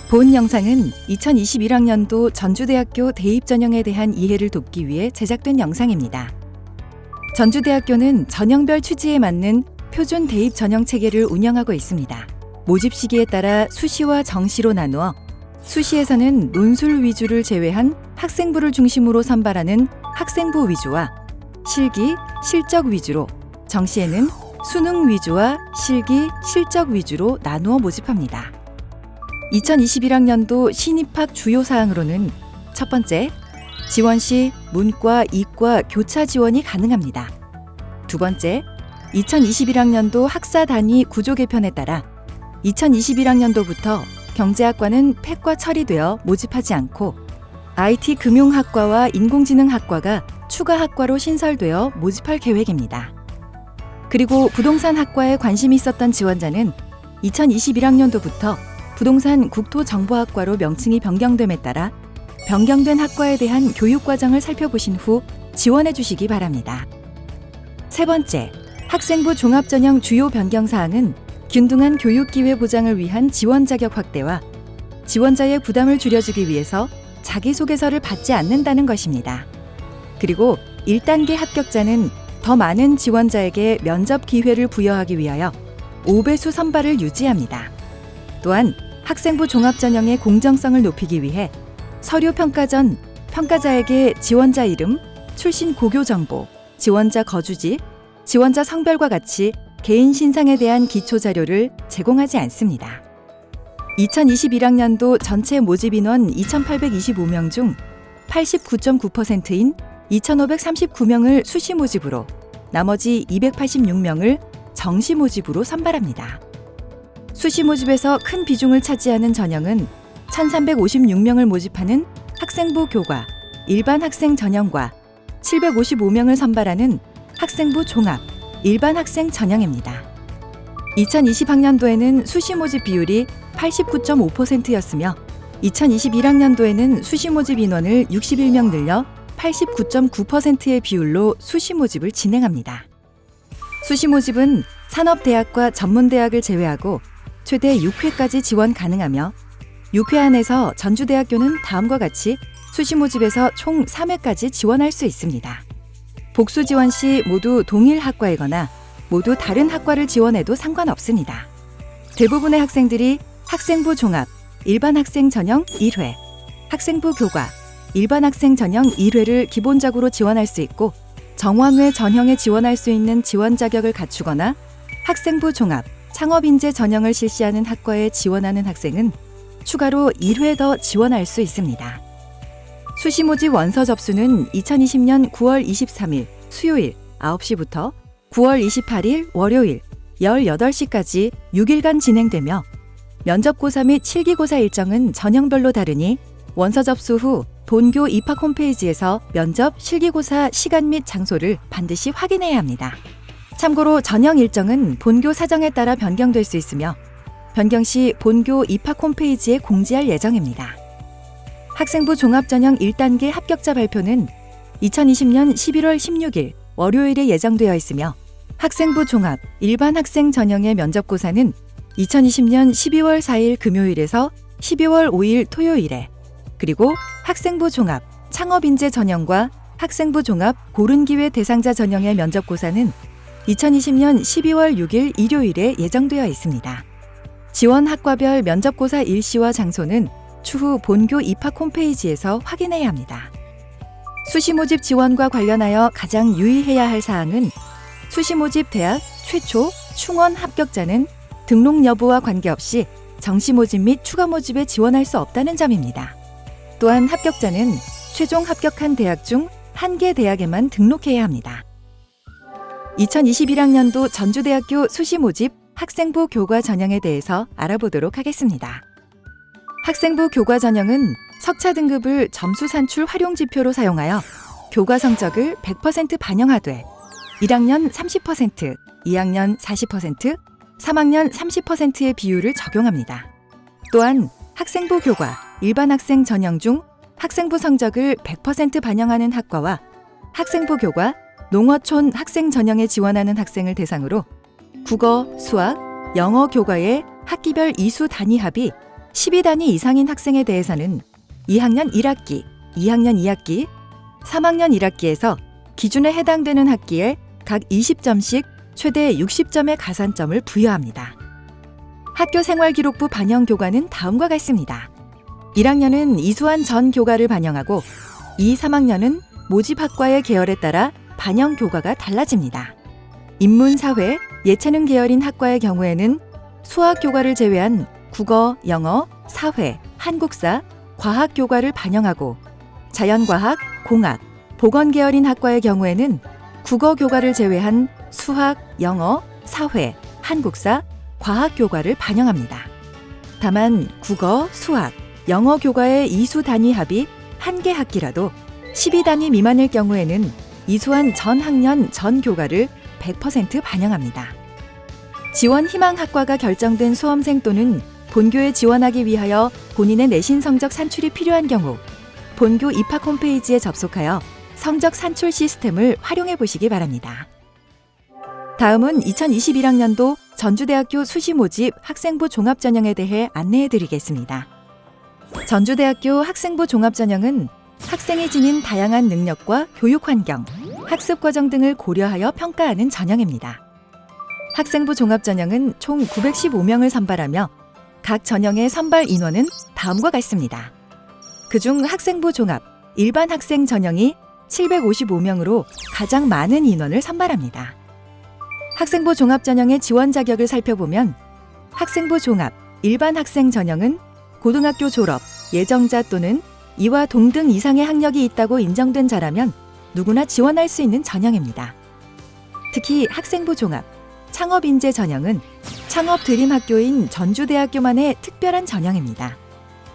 본 영상은 2021학년도 전주대학교 대입 전형에 대한 이해를 돕기 위해 제작된 영상입니다. 전주대학교는 전형별 취지에 맞는 표준 대입 전형 체계를 운영하고 있습니다. 모집 시기에 따라 수시와 정시로 나누어 수시에서는 논술 위주를 제외한 학생부를 중심으로 선발하는 학생부 위주와 실기, 실적 위주로, 정시에는 수능 위주와 실기, 실적 위주로 나누어 모집합니다. 2021학년도 신입학 주요 사항으로는 첫 번째, 지원 시 문과, 이과 교차 지원이 가능합니다. 두 번째, 2021학년도 학사 단위 구조 개편에 따라 2021학년도부터 경제학과는 폐과 처리되어 모집하지 않고 IT 금융학과와 인공지능학과가 추가 학과로 신설되어 모집할 계획입니다. 그리고 부동산 학과에 관심이 있었던 지원자는 2021학년도부터 부동산 국토정보학과로 명칭이 변경됨에 따라 변경된 학과에 대한 교육과정을 살펴보신 후 지원해 주시기 바랍니다. 세 번째, 학생부 종합전형 주요 변경사항은 균등한 교육기회 보장을 위한 지원 자격 확대와 지원자의 부담을 줄여주기 위해서 자기소개서를 받지 않는다는 것입니다. 그리고 1단계 합격자는 더 많은 지원자에게 면접 기회를 부여하기 위하여 5배수 선발을 유지합니다. 또한 학생부 종합전형의 공정성을 높이기 위해 서류 평가 전 평가자에게 지원자 이름, 출신 고교 정보, 지원자 거주지, 지원자 성별과 같이 개인 신상에 대한 기초 자료를 제공하지 않습니다. 2021학년도 전체 모집 인원 2,825명 중 89.9%인 2,539명을 수시 모집으로 나머지 286명을 정시 모집으로 선발합니다. 수시 모집에서 큰 비중을 차지하는 전형은 1,356명을 모집하는 학생부 교과, 일반 학생 전형과 755명을 선발하는 학생부 종합, 일반 학생 전형입니다. 2020학년도에는 수시 모집 비율이 89.5%였으며 2021학년도에는 수시 모집 인원을 61명 늘려 89.9%의 비율로 수시 모집을 진행합니다. 수시 모집은 산업대학과 전문대학을 제외하고 최대 6회까지 지원 가능하며 6회 안에서 전주대학교는 다음과 같이 수시 모집에서 총 3회까지 지원할 수 있습니다. 복수 지원 시 모두 동일 학과이거나 모두 다른 학과를 지원해도 상관없습니다. 대부분의 학생들이 학생부 종합, 일반 학생 전형 1회, 학생부 교과, 일반 학생 전형 1회를 기본적으로 지원할 수 있고 정원외 전형에 지원할 수 있는 지원 자격을 갖추거나 학생부 종합, 창업인재 전형을 실시하는 학과에 지원하는 학생은 추가로 1회 더 지원할 수 있습니다. 수시 모집 원서 접수는 2020년 9월 23일 수요일 9시부터 9월 28일 월요일 18시까지 6일간 진행되며 면접고사 및 실기고사 일정은 전형별로 다르니 원서 접수 후 본교 입학 홈페이지에서 면접, 실기고사 시간 및 장소를 반드시 확인해야 합니다. 참고로 전형 일정은 본교 사정에 따라 변경될 수 있으며 변경 시 본교 입학 홈페이지에 공지할 예정입니다. 학생부 종합전형 1단계 합격자 발표는 2020년 11월 16일 월요일에 예정되어 있으며 학생부 종합, 일반 학생 전형의 면접고사는 2020년 12월 4일 금요일에서 12월 5일 토요일에 그리고 학생부 종합, 창업인재 전형과 학생부 종합 고른기회 대상자 전형의 면접고사는 2020년 12월 6일 일요일에 예정되어 있습니다. 지원 학과별 면접고사 일시와 장소는 추후 본교 입학 홈페이지에서 확인해야 합니다. 수시 모집 지원과 관련하여 가장 유의해야 할 사항은 수시 모집 대학 최초 충원 합격자는 등록 여부와 관계없이 정시 모집 및 추가 모집에 지원할 수 없다는 점입니다. 또한 합격자는 최종 합격한 대학 중 1개 대학에만 등록해야 합니다. 2021학년도 전주대학교 수시 모집 학생부 교과 전형에 대해서 알아보도록 하겠습니다. 학생부 교과 전형은 석차 등급을 점수 산출 활용 지표로 사용하여 교과 성적을 100% 반영하되 1학년 30%, 2학년 40%, 3학년 30%의 비율을 적용합니다. 또한 학생부 교과, 일반 학생 전형 중 학생부 성적을 100% 반영하는 학과와 학생부 교과, 농어촌 학생 전형에 지원하는 학생을 대상으로 국어, 수학, 영어 교과의 학기별 이수 단위 합이 12단위 이상인 학생에 대해서는 2학년 1학기, 2학년 2학기, 3학년 1학기에서 기준에 해당되는 학기에 각 20점씩 최대 60점의 가산점을 부여합니다. 학교생활기록부 반영 교과는 다음과 같습니다. 1학년은 이수한 전 교과를 반영하고 2, 3학년은 모집학과의 계열에 따라 반영 교과가 달라집니다. 인문, 사회, 예체능 계열인 학과의 경우에는 수학 교과를 제외한 국어, 영어, 사회, 한국사, 과학 교과를 반영하고 자연과학, 공학, 보건 계열인 학과의 경우에는 국어 교과를 제외한 수학, 영어, 사회, 한국사, 과학 교과를 반영합니다. 다만 국어, 수학, 영어 교과의 이수 단위 합이 1개 학기라도 12단위 미만일 경우에는 이수한 전 학년 전 교과를 100% 반영합니다. 지원 희망 학과가 결정된 수험생 또는 본교에 지원하기 위하여 본인의 내신 성적 산출이 필요한 경우 본교 입학 홈페이지에 접속하여 성적 산출 시스템을 활용해 보시기 바랍니다. 다음은 2021학년도 전주대학교 수시 모집 학생부 종합전형에 대해 안내해 드리겠습니다. 전주대학교 학생부 종합전형은 학생이 지닌 다양한 능력과 교육 환경, 학습 과정 등을 고려하여 평가하는 전형입니다. 학생부 종합전형은 총 915명을 선발하며 각 전형의 선발 인원은 다음과 같습니다. 그중 학생부 종합, 일반 학생 전형이 755명으로 가장 많은 인원을 선발합니다. 학생부 종합 전형의 지원 자격을 살펴보면 학생부 종합, 일반 학생 전형은 고등학교 졸업, 예정자 또는 이와 동등 이상의 학력이 있다고 인정된 자라면 누구나 지원할 수 있는 전형입니다. 특히 학생부 종합, 창업인재 전형은 창업 드림학교인 전주대학교만의 특별한 전형입니다.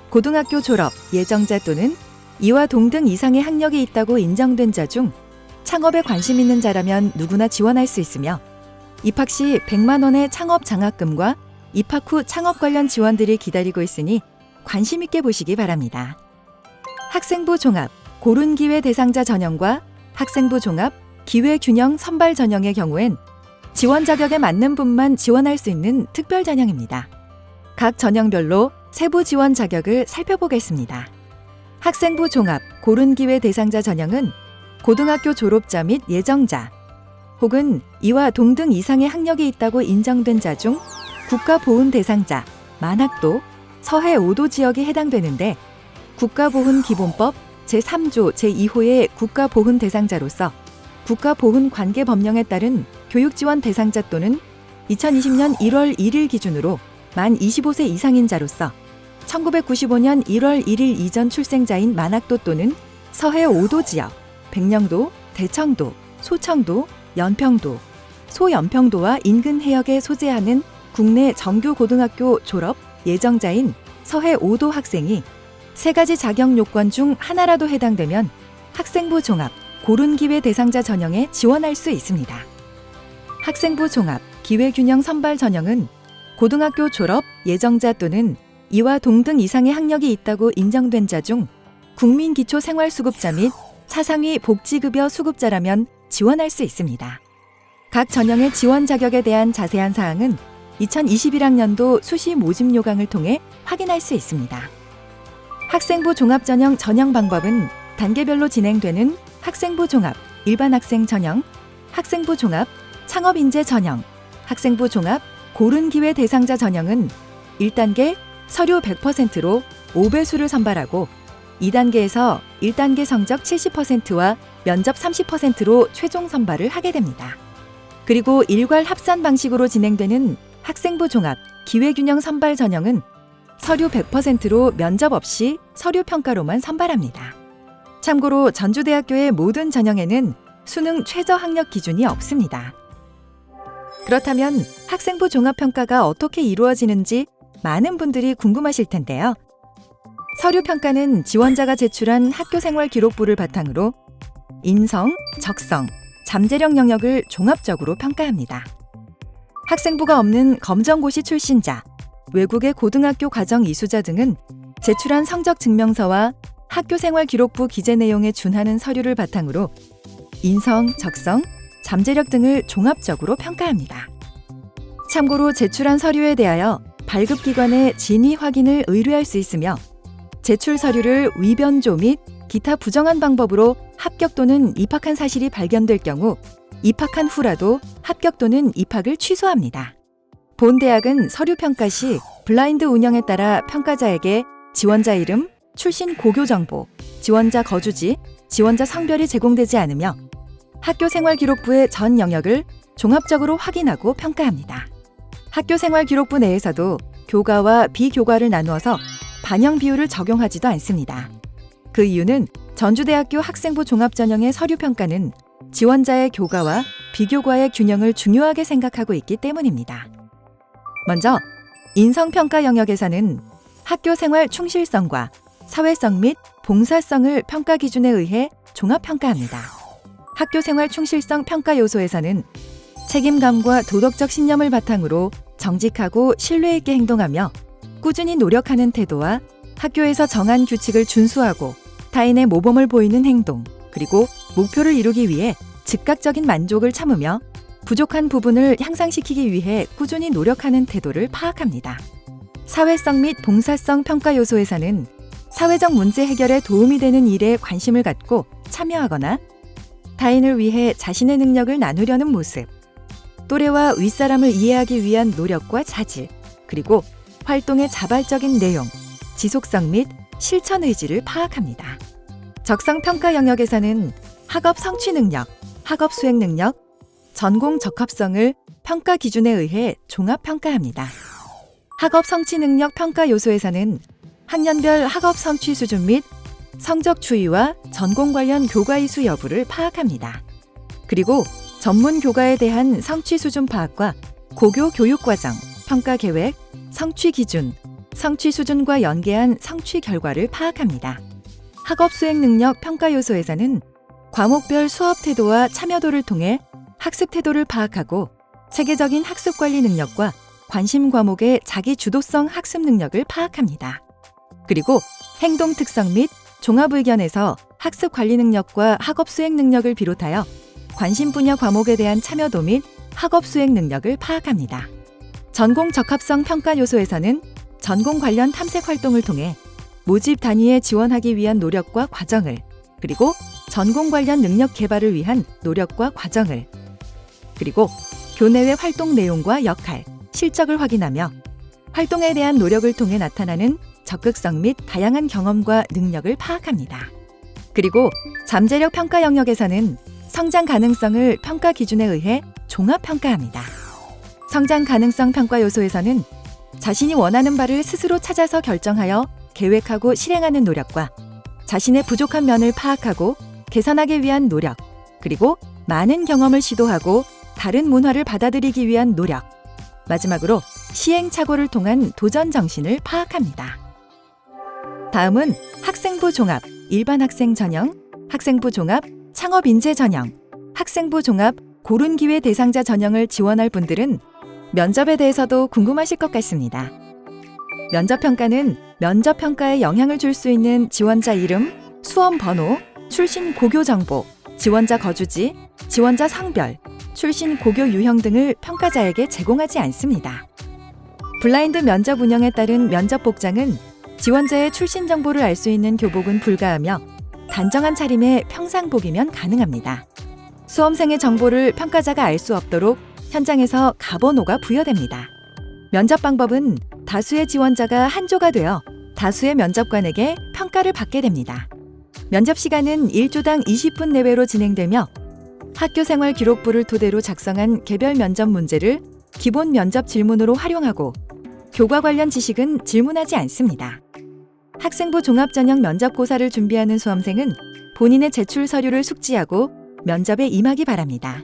고등학교 졸업, 예정자 또는 이와 동등 이상의 학력이 있다고 인정된 자 중 창업에 관심 있는 자라면 누구나 지원할 수 있으며 입학 시 100만 원의 창업 장학금과 입학 후 창업 관련 지원들이 기다리고 있으니 관심 있게 보시기 바랍니다. 학생부 종합, 고른기회 대상자 전형과 학생부 종합, 기회균형 선발 전형의 경우엔 지원 자격에 맞는 분만 지원할 수 있는 특별 전형입니다. 각 전형별로 세부 지원 자격을 살펴보겠습니다. 학생부 종합, 고른기회 대상자 전형은 고등학교 졸업자 및 예정자 혹은 이와 동등 이상의 학력이 있다고 인정된 자 중 국가보훈 대상자, 만학도, 서해 5도 지역이 해당되는데 국가보훈기본법 제3조 제2호의 국가보훈 대상자로서 국가보훈관계법령에 따른 교육지원 대상자 또는 2020년 1월 1일 기준으로 만 25세 이상인 자로서 1995년 1월 1일 이전 출생자인 만학도 또는 서해 5도 지역, 백령도, 대청도, 소청도, 연평도, 소연평도와 인근 해역에 소재하는 국내 정규 고등학교 졸업 예정자인 서해 5도 학생이 세 가지 자격 요건 중 하나라도 해당되면 학생부 종합, 고른기회 대상자 전형에 지원할 수 있습니다. 학생부 종합, 기회균형 선발 전형은 고등학교 졸업, 예정자 또는 이와 동등 이상의 학력이 있다고 인정된 자 중 국민기초생활수급자 및 차상위 복지급여 수급자라면 지원할 수 있습니다. 각 전형의 지원 자격에 대한 자세한 사항은 2021학년도 수시 모집 요강을 통해 확인할 수 있습니다. 학생부 종합전형 전형 방법은 단계별로 진행되는 학생부 종합, 일반 학생 전형, 학생부 종합, 창업인재 전형, 학생부 종합, 고른기회 대상자 전형은 1단계 서류 100%로 5배수를 선발하고 2단계에서 1단계 성적 70%와 면접 30%로 최종 선발을 하게 됩니다. 그리고 일괄 합산 방식으로 진행되는 학생부 종합, 기회균형 선발 전형은 서류 100%로 면접 없이 서류 평가로만 선발합니다. 참고로 전주대학교의 모든 전형에는 수능 최저 학력 기준이 없습니다. 그렇다면 학생부 종합평가가 어떻게 이루어지는지 많은 분들이 궁금하실 텐데요. 서류 평가는 지원자가 제출한 학교생활 기록부를 바탕으로 인성, 적성, 잠재력 영역을 종합적으로 평가합니다. 학생부가 없는 검정고시 출신자, 외국의 고등학교 과정 이수자 등은 제출한 성적 증명서와 학교생활 기록부 기재 내용에 준하는 서류를 바탕으로 인성, 적성, 잠재력 등을 종합적으로 평가합니다. 참고로 제출한 서류에 대하여 발급기관의 진위 확인을 의뢰할 수 있으며 제출 서류를 위변조 및 기타 부정한 방법으로 합격 또는 입학한 사실이 발견될 경우 입학한 후라도 합격 또는 입학을 취소합니다. 본 대학은 서류 평가 시 블라인드 운영에 따라 평가자에게 지원자 이름, 출신 고교 정보, 지원자 거주지, 지원자 성별이 제공되지 않으며 학교생활기록부의 전 영역을 종합적으로 확인하고 평가합니다. 학교생활기록부 내에서도 교과와 비교과를 나누어서 반영 비율을 적용하지도 않습니다. 그 이유는 전주대학교 학생부 종합전형의 서류평가는 지원자의 교과와 비교과의 균형을 중요하게 생각하고 있기 때문입니다. 먼저 인성평가 영역에서는 학교생활 충실성과 사회성 및 봉사성을 평가 기준에 의해 종합평가합니다. 학교생활 충실성 평가 요소에서는 책임감과 도덕적 신념을 바탕으로 정직하고 신뢰 있게 행동하며 꾸준히 노력하는 태도와 학교에서 정한 규칙을 준수하고 타인의 모범을 보이는 행동, 그리고 목표를 이루기 위해 즉각적인 만족을 참으며 부족한 부분을 향상시키기 위해 꾸준히 노력하는 태도를 파악합니다. 사회성 및 봉사성 평가 요소에서는 사회적 문제 해결에 도움이 되는 일에 관심을 갖고 참여하거나 타인을 위해 자신의 능력을 나누려는 모습, 또래와 윗사람을 이해하기 위한 노력과 자질, 그리고 활동의 자발적인 내용, 지속성 및 실천 의지를 파악합니다. 적성 평가 영역에서는 학업 성취 능력, 학업 수행 능력, 전공 적합성을 평가 기준에 의해 종합 평가합니다. 학업 성취 능력 평가 요소에서는 학년별 학업 성취 수준 및 성적 추이와 전공 관련 교과 이수 여부를 파악합니다. 그리고 전문 교과에 대한 성취 수준 파악과 고교 교육과정, 평가 계획, 성취 기준, 성취 수준과 연계한 성취 결과를 파악합니다. 학업 수행 능력 평가 요소에서는 과목별 수업 태도와 참여도를 통해 학습 태도를 파악하고 체계적인 학습 관리 능력과 관심 과목의 자기 주도성 학습 능력을 파악합니다. 그리고 행동 특성 및 종합 의견에서 학습 관리 능력과 학업 수행 능력을 비롯하여 관심 분야 과목에 대한 참여도 및 학업 수행 능력을 파악합니다. 전공 적합성 평가 요소에서는 전공 관련 탐색 활동을 통해 모집 단위에 지원하기 위한 노력과 과정을, 그리고 전공 관련 능력 개발을 위한 노력과 과정을, 그리고 교내외 활동 내용과 역할, 실적을 확인하며 활동에 대한 노력을 통해 나타나는 적극성 및 다양한 경험과 능력을 파악합니다. 그리고 잠재력 평가 영역에서는 성장 가능성을 평가 기준에 의해 종합 평가합니다. 성장 가능성 평가 요소에서는 자신이 원하는 바를 스스로 찾아서 결정하여 계획하고 실행하는 노력과 자신의 부족한 면을 파악하고 개선하기 위한 노력, 그리고 많은 경험을 시도하고 다른 문화를 받아들이기 위한 노력, 마지막으로 시행착오를 통한 도전 정신을 파악합니다. 다음은 학생부 종합, 일반 학생 전형, 학생부 종합, 창업 인재 전형, 학생부 종합, 고른 기회 대상자 전형을 지원할 분들은 면접에 대해서도 궁금하실 것 같습니다. 면접평가는 면접평가에 영향을 줄 수 있는 지원자 이름, 수험 번호, 출신 고교 정보, 지원자 거주지, 지원자 성별, 출신 고교 유형 등을 평가자에게 제공하지 않습니다. 블라인드 면접 운영에 따른 면접 복장은 지원자의 출신 정보를 알 수 있는 교복은 불가하며 단정한 차림의 평상복이면 가능합니다. 수험생의 정보를 평가자가 알 수 없도록 현장에서 가번호가 부여됩니다. 면접 방법은 다수의 지원자가 한조가 되어 다수의 면접관에게 평가를 받게 됩니다. 면접 시간은 1조당 20분 내외로 진행되며 학교생활 기록부를 토대로 작성한 개별 면접 문제를 기본 면접 질문으로 활용하고 교과 관련 지식은 질문하지 않습니다. 학생부 종합전형 면접고사를 준비하는 수험생은 본인의 제출 서류를 숙지하고 면접에 임하기 바랍니다.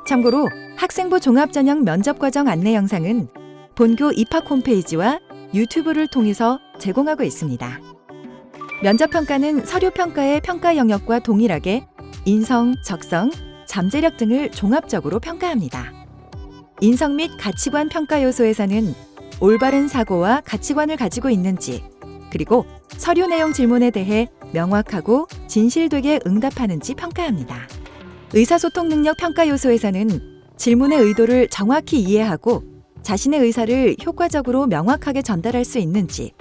참고로 학생부 종합전형 면접과정 안내 영상은 본교 입학 홈페이지와 유튜브를 통해서 제공하고 있습니다. 면접평가는 서류평가의 평가 영역과 동일하게 인성, 적성, 잠재력 등을 종합적으로 평가합니다. 인성 및 가치관 평가 요소에서는 올바른 사고와 가치관을 가지고 있는지, 그리고 서류 내용 질문에 대해 명확하고 진실되게 응답하는지 평가합니다. 의사소통 능력 평가 요소에서는 질문의 의도를 정확히 이해하고 자신의 의사를 효과적으로 명확하게 전달할 수 있는지,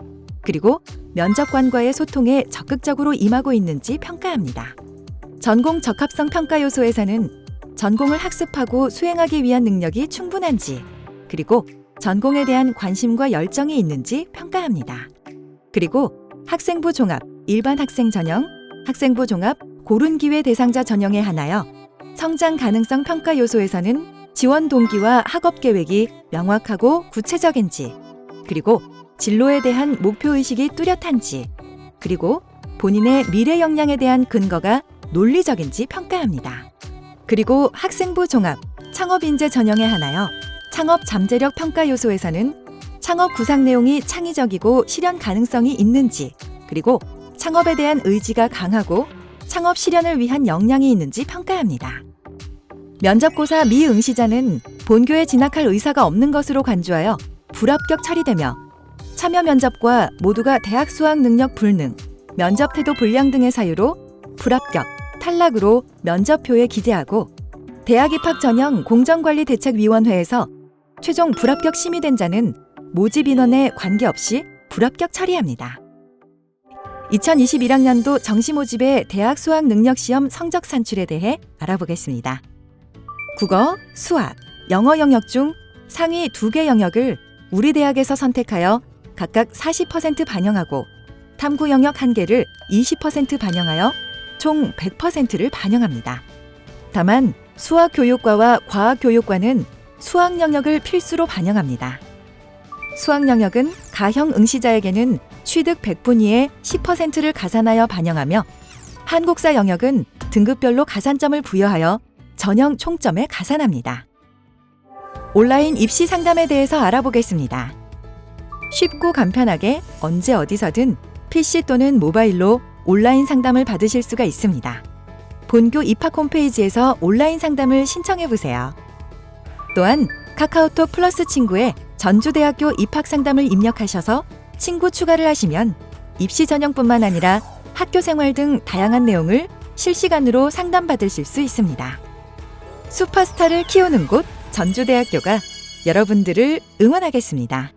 그리고 면접관과의 소통에 적극적으로 임하고 있는지 평가합니다. 전공 적합성 평가 요소에서는 전공을 학습하고 수행하기 위한 능력이 충분한지, 그리고 전공에 대한 관심과 열정이 있는지 평가합니다. 그리고 학생부 종합, 일반 학생 전형, 학생부 종합, 고른 기회 대상자 전형에 한하여 성장 가능성 평가 요소에서는 지원 동기와 학업 계획이 명확하고 구체적인지, 그리고 진로에 대한 목표의식이 뚜렷한지, 그리고 본인의 미래 역량에 대한 근거가 논리적인지 평가합니다. 그리고 학생부 종합, 창업 인재 전형에 한하여 창업 잠재력 평가 요소에서는 창업 구상 내용이 창의적이고 실현 가능성이 있는지, 그리고 창업에 대한 의지가 강하고 창업 실현을 위한 역량이 있는지 평가합니다. 면접고사 미응시자는 본교에 진학할 의사가 없는 것으로 간주하여 불합격 처리되며 참여 면접과 모두가 대학 수학 능력 불능, 면접 태도 불량 등의 사유로 불합격, 탈락으로 면접표에 기재하고 대학 입학 전형 공정관리대책위원회에서 최종 불합격 심의된 자는 모집 인원에 관계없이 불합격 처리합니다. 2021학년도 정시 모집의 대학 수학 능력 시험 성적 산출에 대해 알아보겠습니다. 국어, 수학, 영어 영역 중 상위 2개 영역을 우리 대학에서 선택하여 각각 40% 반영하고 탐구 영역 1개를 20% 반영하여 총 100%를 반영합니다. 다만 수학 교육과와 과학 교육과는 수학 영역을 필수로 반영합니다. 수학 영역은 가형 응시자에게는 취득 100분위에 10%를 가산하여 반영하며 한국사 영역은 등급별로 가산점을 부여하여 전형 총점에 가산합니다. 온라인 입시 상담에 대해서 알아보겠습니다. 쉽고 간편하게 언제 어디서든 PC 또는 모바일로 온라인 상담을 받으실 수가 있습니다. 본교 입학 홈페이지에서 온라인 상담을 신청해보세요. 또한 카카오톡 플러스 친구에 전주대학교 입학 상담을 입력하셔서 친구 추가를 하시면 입시 전형뿐만 아니라 학교 생활 등 다양한 내용을 실시간으로 상담받으실 수 있습니다. 슈퍼스타를 키우는 곳 전주대학교가 여러분들을 응원하겠습니다.